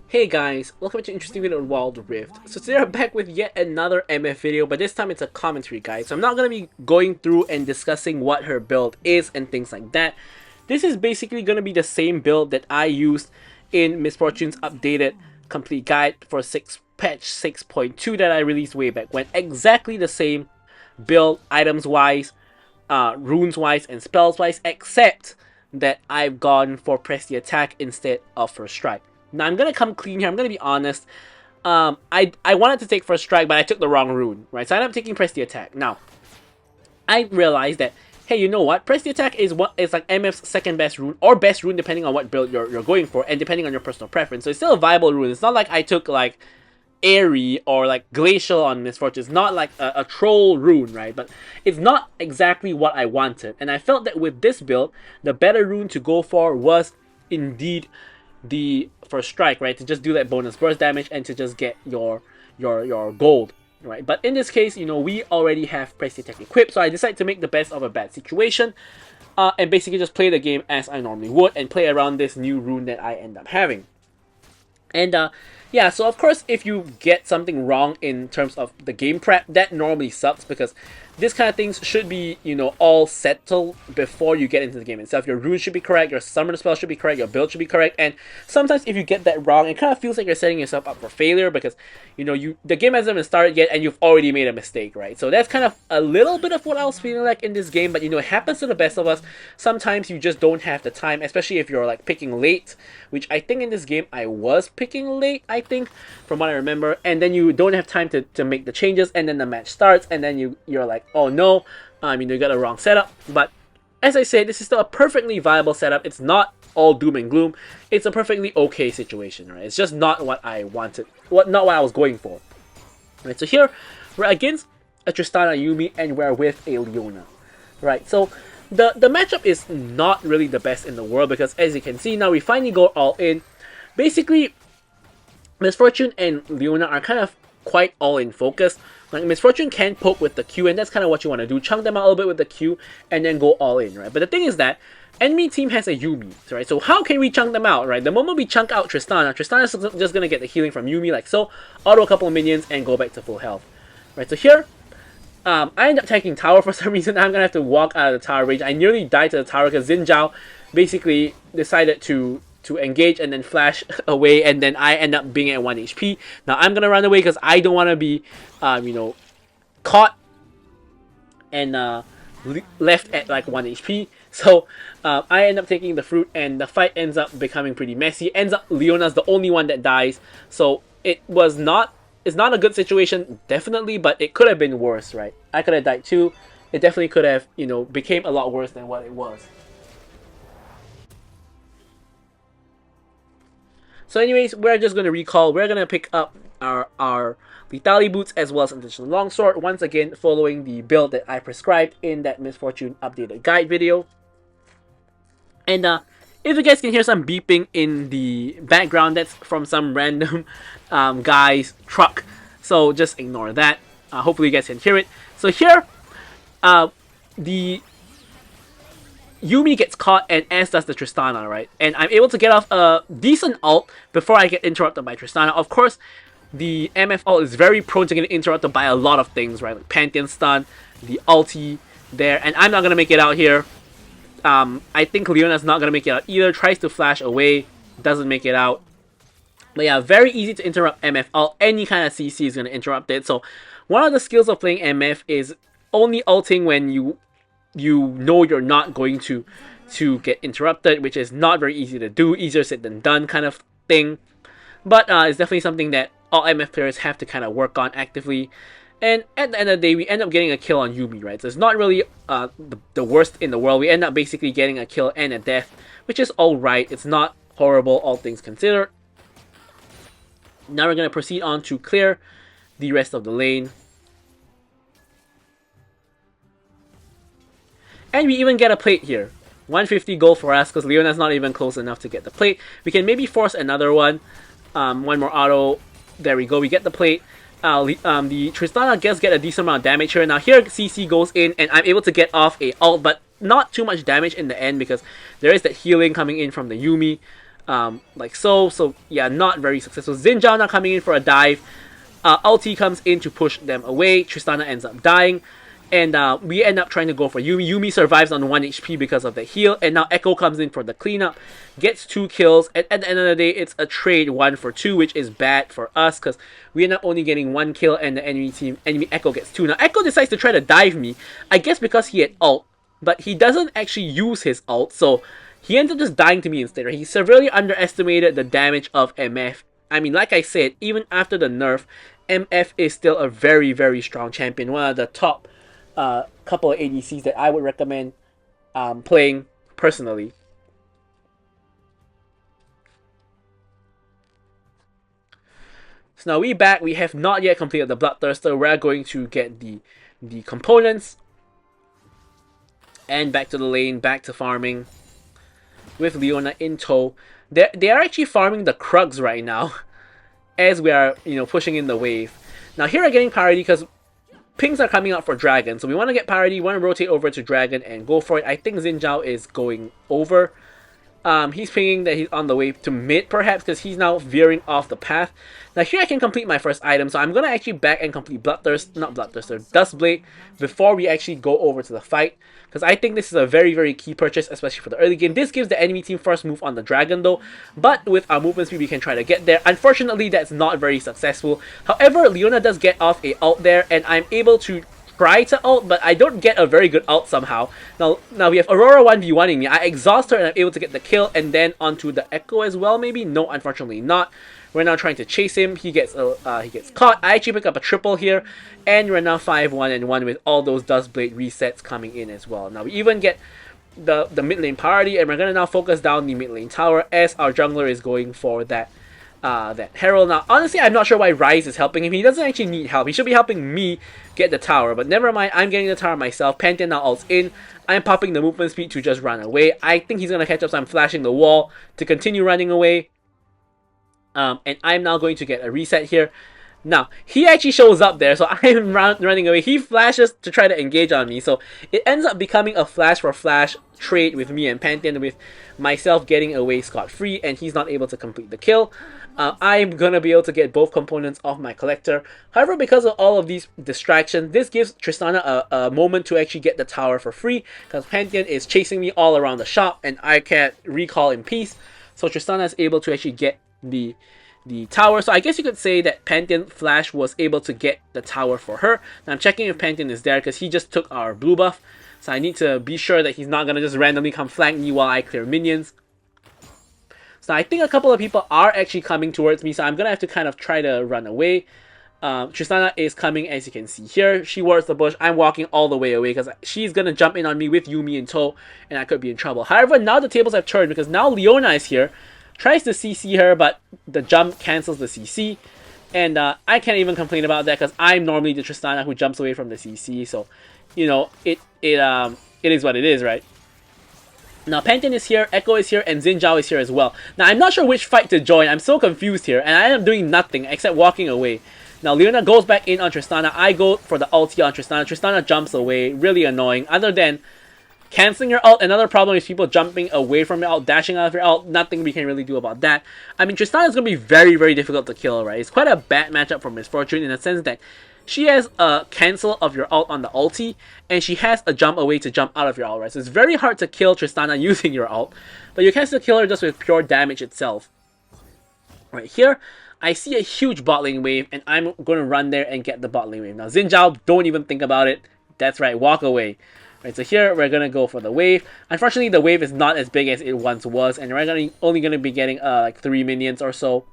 Hey guys, welcome to an interesting video on Wild Rift. So today I'm back with yet another MF video, but this time it's a commentary guide. So I'm not going to be going through and discussing what her build is and things like that. This is basically going to be the same build that I used in Miss Fortune's updated complete guide for patch 6.2 that I released way back when. Exactly the same build, items wise, runes wise, and spells wise, except that I've gone for press the attack instead of first strike. Now I'm gonna come clean here. I'm gonna be honest. I wanted to take first strike, but I took the wrong rune, right? So I ended up taking press the attack. Now I realized that hey, you know what? Press the attack is like MF's second best rune or best rune depending on what build you're going for and depending on your personal preference. So it's still a viable rune. It's not like I took like airy or like glacial on Misfortune. It's not like a troll rune, right? But it's not exactly what I wanted, and I felt that with this build, the better rune to go for was indeed the first strike, right? To just do that bonus burst damage and to just get your gold, right? But in this case, you know, we already have press the attack equipped, so I decided to make the best of a bad situation, and basically just play the game as I normally would and play around this new rune that I end up having. And yeah, so of course, if you get something wrong in terms of the game prep, that normally sucks because this kind of things should be, you know, all settled before you get into the game itself. Your runes should be correct, your summon spell should be correct, your build should be correct, and sometimes if you get that wrong, it kind of feels like you're setting yourself up for failure because, you know, the game hasn't even started yet and you've already made a mistake, right? So that's kind of a little bit of what I was feeling like in this game, but you know, it happens to the best of us. Sometimes you just don't have the time, especially if you're like picking late, which I think in this game I was picking late, I think, from what I remember, and then you don't have time to make the changes, and then the match starts, and then you're like, oh no, you got a wrong setup. But as I said, this is still a perfectly viable setup. It's not all doom and gloom. It's a perfectly okay situation, right? It's just not what I wanted, not what I was going for. Right, so here we're against a Tristana Yuumi, and we're with a Leona, right? So the matchup is not really the best in the world because, as you can see, now we finally go all in. Basically, Miss Fortune and Leona are kind of quite all in focus. Like, Miss Fortune can poke with the Q, and that's kind of what you want to do. Chunk them out a little bit with the Q, and then go all in, right? But the thing is that enemy team has a Yuumi, right? So how can we chunk them out, right? The moment we chunk out Tristana, Tristana's just going to get the healing from Yuumi, like so, auto a couple of minions, and go back to full health. Right, so here, I end up taking tower for some reason. I'm going to have to walk out of the tower range. I nearly died to the tower because Xin Zhao basically decided to engage and then flash away, and then I end up being at 1 HP. Now I'm gonna run away because I don't want to be, you know, caught and left at like 1 HP. So I end up taking the fruit, and the fight ends up becoming pretty messy. Ends up Leona's the only one that dies. So it's not a good situation, definitely, but it could have been worse, right? I could have died too. It definitely could have, you know, became a lot worse than what it was. So anyways, we're just going to recall. We're going to pick up our Lethality Boots as well as Intentional Longsword. Once again, following the build that I prescribed in that Miss Fortune updated guide video. And if you guys can hear some beeping in the background, that's from some random guy's truck. So just ignore that. Hopefully you guys can hear it. So here, the Yuumi gets caught, and as does the Tristana, right? And I'm able to get off a decent ult before I get interrupted by Tristana. Of course, the MF ult is very prone to getting interrupted by a lot of things, right? Like Pantheon stun, the ulti there, and I'm not going to make it out here. I think Leona's not going to make it out either. Tries to flash away, doesn't make it out. But yeah, very easy to interrupt MF ult. Any kind of CC is going to interrupt it. So one of the skills of playing MF is only ulting when you know you're not going to get interrupted, which is not very easy to do. Easier said than done kind of thing. But it's definitely something that all MF players have to kind of work on actively. And at the end of the day, we end up getting a kill on Yuumi, right? So it's not really the worst in the world. We end up basically getting a kill and a death, which is alright. It's not horrible, all things considered. Now we're going to proceed on to clear the rest of the lane. And we even get a plate here. 150 gold for us because Leona's not even close enough to get the plate. We can maybe force another one. One more auto. There we go. We get the plate. The Tristana does get a decent amount of damage here. Now here CC goes in, and I'm able to get off a ult, but not too much damage in the end because there is that healing coming in from the Yuumi. like so. So yeah, not very successful. Xin Zhao now coming in for a dive. Ulti comes in to push them away. Tristana ends up dying. And we end up trying to go for Yuumi. Yuumi survives on 1 HP because of the heal. And now Echo comes in for the cleanup. Gets 2 kills. And at the end of the day, it's a trade 1 for 2, which is bad for us. Because we end up only getting 1 kill and the enemy Echo gets 2. Now Echo decides to try to dive me. I guess because he had ult. But he doesn't actually use his ult. So he ends up just dying to me instead. He severely underestimated the damage of MF. I mean, like I said, even after the nerf, MF is still a very, very strong champion. One of the top couple of ADCs that I would recommend playing personally. So now we back. We have not yet completed the Bloodthirster. We're going to get the components. And back to the lane, back to farming. With Leona in tow. They are actually farming the Krugs right now. As we are, pushing in the wave. Now here we're getting priority because pings are coming out for Dragon. So we want to get priority, want to rotate over to Dragon and go for it. I think Xin Zhao is going over. He's pinging that he's on the way to mid perhaps because he's now veering off the path. Now here I can complete my first item. So I'm going to actually back and complete Dustblade before we actually go over to the fight. Because I think this is a very, very key purchase, especially for the early game. This gives the enemy team first move on the Dragon though. But with our movement speed, we can try to get there. Unfortunately, that's not very successful. However, Leona does get off a ult there. And I'm able to try to ult, but I don't get a very good ult somehow. Now we have Aurora 1v1ing me. I exhaust her and I'm able to get the kill. And then onto the Echo as well, maybe? No, unfortunately not. We're now trying to chase him. He gets caught. I actually pick up a triple here. And we're now 5-1 and 1 with all those Dustblade resets coming in as well. Now we even get the mid lane priority. And we're going to now focus down the mid lane tower as our jungler is going for that Herald. Now honestly, I'm not sure why Ryze is helping him. He doesn't actually need help. He should be helping me get the tower. But never mind, I'm getting the tower myself. Pantheon now ults in. I'm popping the movement speed to just run away. I think he's going to catch up, so I'm flashing the wall to continue running away. And I'm now going to get a reset here. Now, he actually shows up there, so I'm running away. He flashes to try to engage on me. So it ends up becoming a flash for flash trade with me and Pantheon, with myself getting away scot-free, and he's not able to complete the kill. I'm going to be able to get both components of my collector. However, because of all of these distractions, this gives Tristana a moment to actually get the tower for free, because Pantheon is chasing me all around the shop, and I can't recall in peace. So Tristana is able to actually get the tower. So I guess you could say that Pantheon Flash was able to get the tower for her. Now I'm checking if Pantheon is there because he just took our blue buff. So I need to be sure that he's not going to just randomly come flank me while I clear minions. So I think a couple of people are actually coming towards me. So I'm going to have to kind of try to run away. Tristana is coming, as you can see here. She wards the bush. I'm walking all the way away because she's going to jump in on me with Yuumi in tow. And I could be in trouble. However, now the tables have turned because now Leona is here. Tries to CC her, but the jump cancels the CC. And I can't even complain about that because I'm normally the Tristana who jumps away from the CC. So, it is what it is, right? Now, Pantheon is here, Echo is here, and Xin Zhao is here as well. Now, I'm not sure which fight to join. I'm so confused here, and I am doing nothing except walking away. Now, Leona goes back in on Tristana. I go for the ulti on Tristana. Tristana jumps away. Really annoying. Other than canceling your ult, another problem is people jumping away from your ult, dashing out of your ult. Nothing we can really do about that. I mean, Tristana is going to be very, very difficult to kill, right? It's quite a bad matchup for Misfortune in the sense that she has a cancel of your ult on the ulti, and she has a jump away to jump out of your ult, right? So it's very hard to kill Tristana using your ult, but you can still kill her just with pure damage itself. Right here, I see a huge bot lane wave, and I'm going to run there and get the bot lane wave. Now, Xin Zhao, don't even think about it. That's right, walk away. Right, so here we're going to go for the wave. Unfortunately, the wave is not as big as it once was, and we're only going to be getting like 3 minions or so.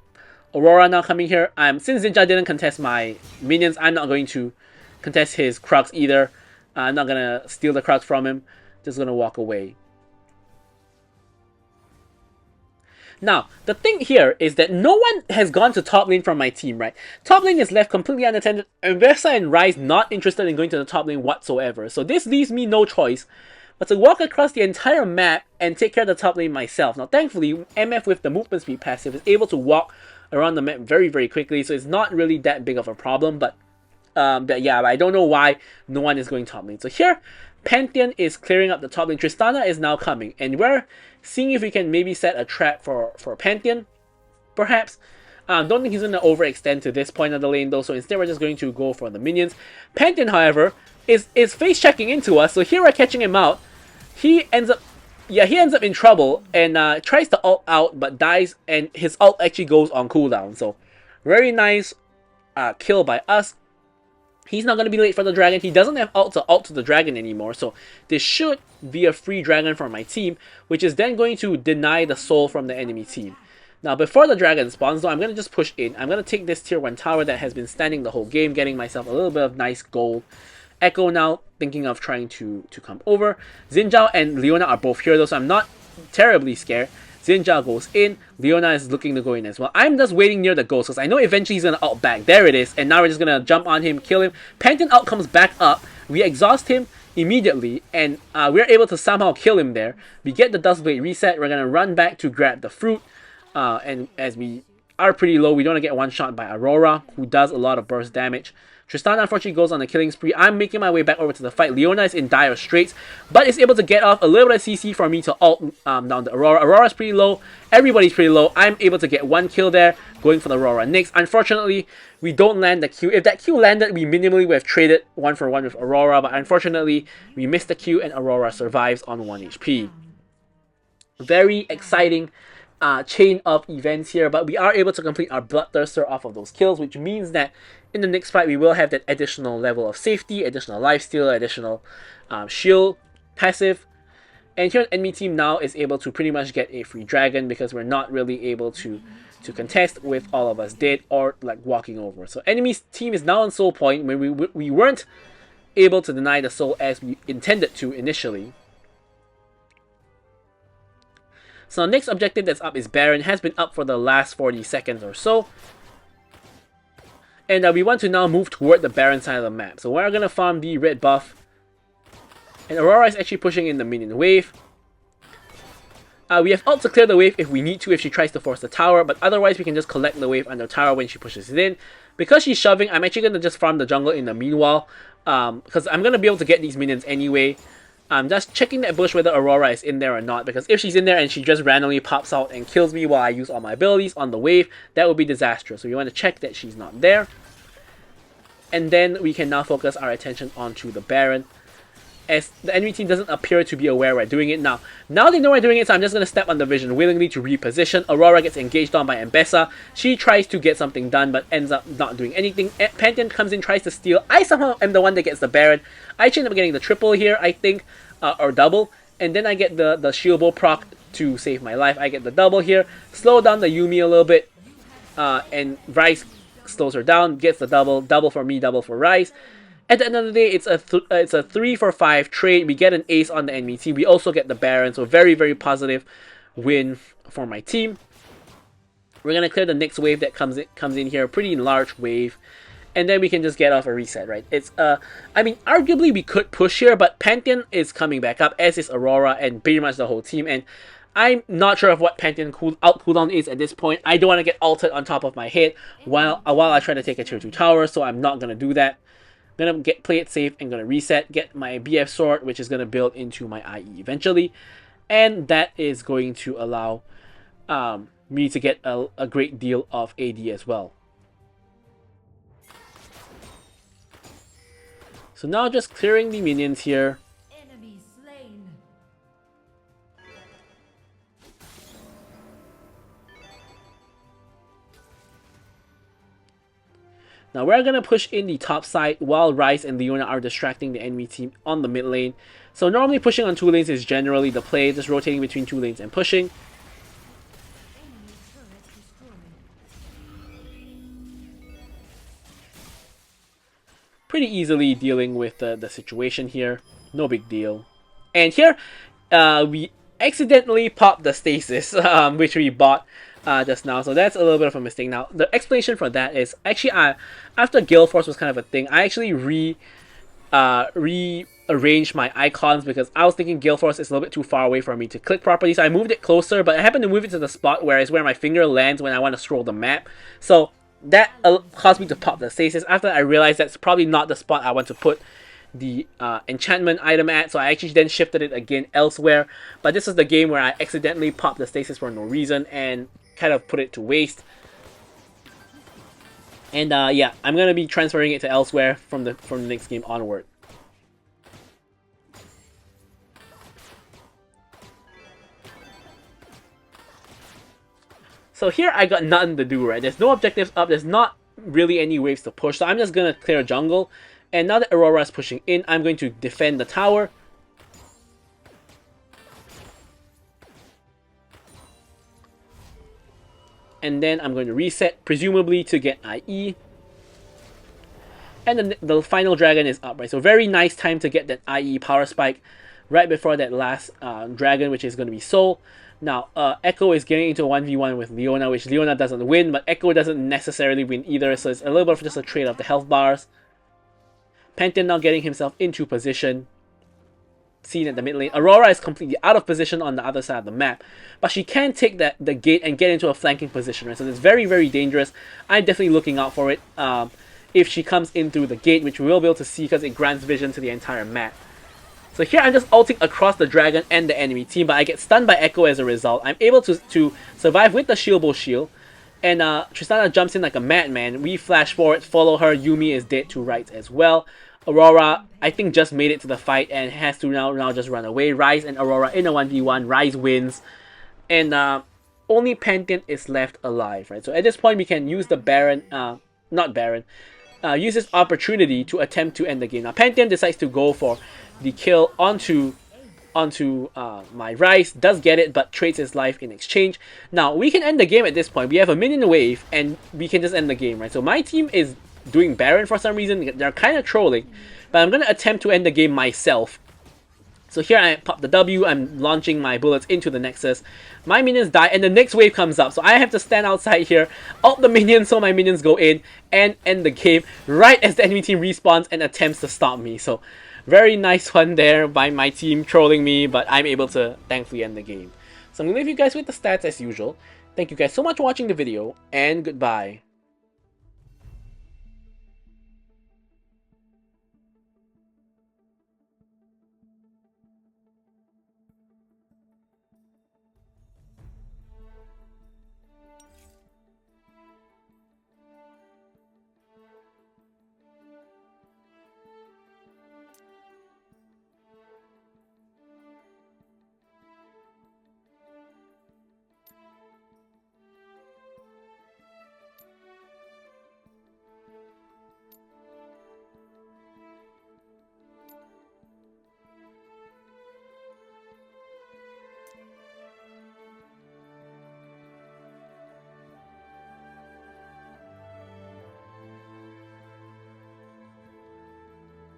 Aurora now coming here. Since Xin Zhao didn't contest my minions, I'm not going to contest his Crux either. I'm not going to steal the Crux from him. Just going to walk away. Now, the thing here is that no one has gone to top lane from my team, right? Top lane is left completely unattended, and Versa and Ryze not interested in going to the top lane whatsoever. So this leaves me no choice but to walk across the entire map and take care of the top lane myself. Now, thankfully, MF with the movement speed passive is able to walk around the map very, very quickly, so it's not really that big of a problem. But But yeah, I don't know why no one is going top lane. So here, Pantheon is clearing up the top lane. Tristana is now coming, and we're seeing if we can maybe set a trap for Pantheon, perhaps. Don't think he's going to overextend to this point of the lane though, so instead we're just going to go for the minions. Pantheon, however, is face checking into us, so here we're catching him out. He ends up in trouble and tries to ult out but dies, and his ult actually goes on cooldown. So very nice kill by us. He's not going to be late for the dragon. He doesn't have ult to the dragon anymore, so this should be a free dragon for my team, which is then going to deny the soul from the enemy team. Now, before the dragon spawns, though, I'm going to just push in. I'm going to take this tier 1 tower that has been standing the whole game, getting myself a little bit of nice gold. Echo now thinking of trying to come over. Xin Zhao and Leona are both here, though, so I'm not terribly scared. Xin Zhao goes in. Leona is looking to go in as well. I'm just waiting near the ghost, because I know eventually he's going to ult back. There it is. And now we're just going to jump on him, kill him. Pantheon ult comes back up. We exhaust him immediately, and we're able to somehow kill him there. We get the Duskblade reset. We're going to run back to grab the fruit. And as we are pretty low, we don't get one shot by Aurora, who does a lot of burst damage. Tristana unfortunately goes on a killing spree. I'm making my way back over to the fight. Leona is in dire straits, but is able to get off a little bit of CC for me to ult down the Aurora. Aurora's pretty low. Everybody's pretty low. I'm able to get one kill there, going for the Aurora next. Unfortunately, we don't land the Q. If that Q landed, we minimally would have traded 1-for-1 with Aurora, but unfortunately, we missed the Q and Aurora survives on 1 HP. Very exciting chain of events here, but we are able to complete our Bloodthirster off of those kills, which means that in the next fight we will have that additional level of safety, additional lifesteal, additional shield passive. And here enemy team now is able to pretty much get a free dragon, because we're not really able to contest with all of us dead or like walking over. So enemy's team is now on soul point, when we weren't able to deny the soul as we intended to initially. So the next objective that's up is Baron. Has been up for the last 40 seconds or so. And we want to now move toward the Baron side of the map. So we're going to farm the red buff. And Aurora is actually pushing in the minion wave. We have ult to clear the wave if we need to, if she tries to force the tower. But otherwise we can just collect the wave under tower when she pushes it in. Because she's shoving, I'm actually going to just farm the jungle in the meanwhile. Because I'm going to be able to get these minions anyway. I'm just checking that bush whether Aurora is in there or not, because if she's in there and she just randomly pops out and kills me while I use all my abilities on the wave, that would be disastrous. So we want to check that she's not there. And then we can now focus our attention onto the Baron, as the enemy team doesn't appear to be aware we're doing it. Now they know we're doing it, so I'm just going to step on the vision willingly to reposition. Aurora gets engaged on by Ambessa. She tries to get something done, but ends up not doing anything. Pantheon comes in, tries to steal. I somehow am the one that gets the Baron. I actually end up getting the triple here, I think, or double. And then I get the shield bow proc to save my life. I get the double here. Slow down the Yuumi a little bit. And Rice slows her down, gets the double. Double for me, double for Rice. At the end of the day, it's a 3-for-5 trade. We get an ace on the enemy team. We also get the Baron, so very, very positive win for my team. We're gonna clear the next wave that comes in here, a pretty large wave, and then we can just get off a reset, right? It's I mean, arguably we could push here, but Pantheon is coming back up, as is Aurora and pretty much the whole team, and I'm not sure of what Pantheon cooldown is at this point. I don't want to get ulted on top of my head while I try to take a tier 2 tower, so I'm not gonna do that. Gonna play it safe and gonna reset, get my BF sword, which is gonna build into my IE eventually, and that is going to allow me to get a great deal of AD as well. So now just clearing the minions here. Enemy slain. Now we're going to push in the top side while Rice and Leona are distracting the enemy team on the mid lane. So normally pushing on 2 lanes is generally the play, just rotating between 2 lanes and pushing. Enemy turret destroyed. Pretty easily dealing with the situation here. No big deal. And here, we accidentally popped the stasis, which we bought just now. So that's a little bit of a mistake. Now, the explanation for that is actually after Gale Force was kind of a thing, I actually rearranged my icons because I was thinking Gale Force is a little bit too far away for me to click properly. So I moved it closer, but I happened to move it to the spot where my finger lands when I want to scroll the map. So that caused me to pop the stasis after I realized that's probably not the spot I want to put the enchantment item at, so I actually then shifted it again elsewhere. But this is the game where I accidentally popped the stasis for no reason and kind of put it to waste. And yeah, I'm gonna be transferring it to elsewhere from the next game onward. So here I got nothing to do, right? There's no objectives up, there's not really any waves to push, so I'm just gonna clear jungle. And now that Aurora is pushing in, I'm going to defend the tower. And then I'm going to reset, presumably to get IE. And then the final dragon is up, right? So very nice time to get that IE power spike right before that last dragon, which is going to be Soul. Now, Echo is getting into a 1v1 with Leona, which Leona doesn't win, but Echo doesn't necessarily win either, so it's a little bit of just a trade of the health bars. Pantheon now getting himself into position, seen at the mid lane. Aurora is completely out of position on the other side of the map, but she can take the gate and get into a flanking position, right? So it's very, very dangerous. I'm definitely looking out for it if she comes in through the gate, which we will be able to see because it grants vision to the entire map. So here I'm just ulting across the dragon and the enemy team, but I get stunned by Echo as a result. I'm able to survive with the Shieldbow shield, and Tristana jumps in like a madman. We flash forward, follow her. Yuumi is dead to right as well. Aurora, I think, just made it to the fight and has to now just run away. Ryze and Aurora in a 1v1. Ryze wins. And only Pantheon is left alive, right? So at this point, we can use the Baron, not Baron, use this opportunity to attempt to end the game. Now, Pantheon decides to go for the kill onto my Ryze, does get it, but trades his life in exchange. Now, we can end the game at this point. We have a minion wave, and we can just end the game, right? So my team is doing Baron for some reason. They're kind of trolling, but I'm going to attempt to end the game myself. So here I pop the W, I'm launching my bullets into the Nexus. My minions die, and the next wave comes up. So I have to stand outside here, ult the minions so my minions go in, and end the game right as the enemy team respawns and attempts to stop me. So very nice one there by my team trolling me, but I'm able to thankfully end the game. So I'm going to leave you guys with the stats as usual. Thank you guys so much for watching the video, and goodbye.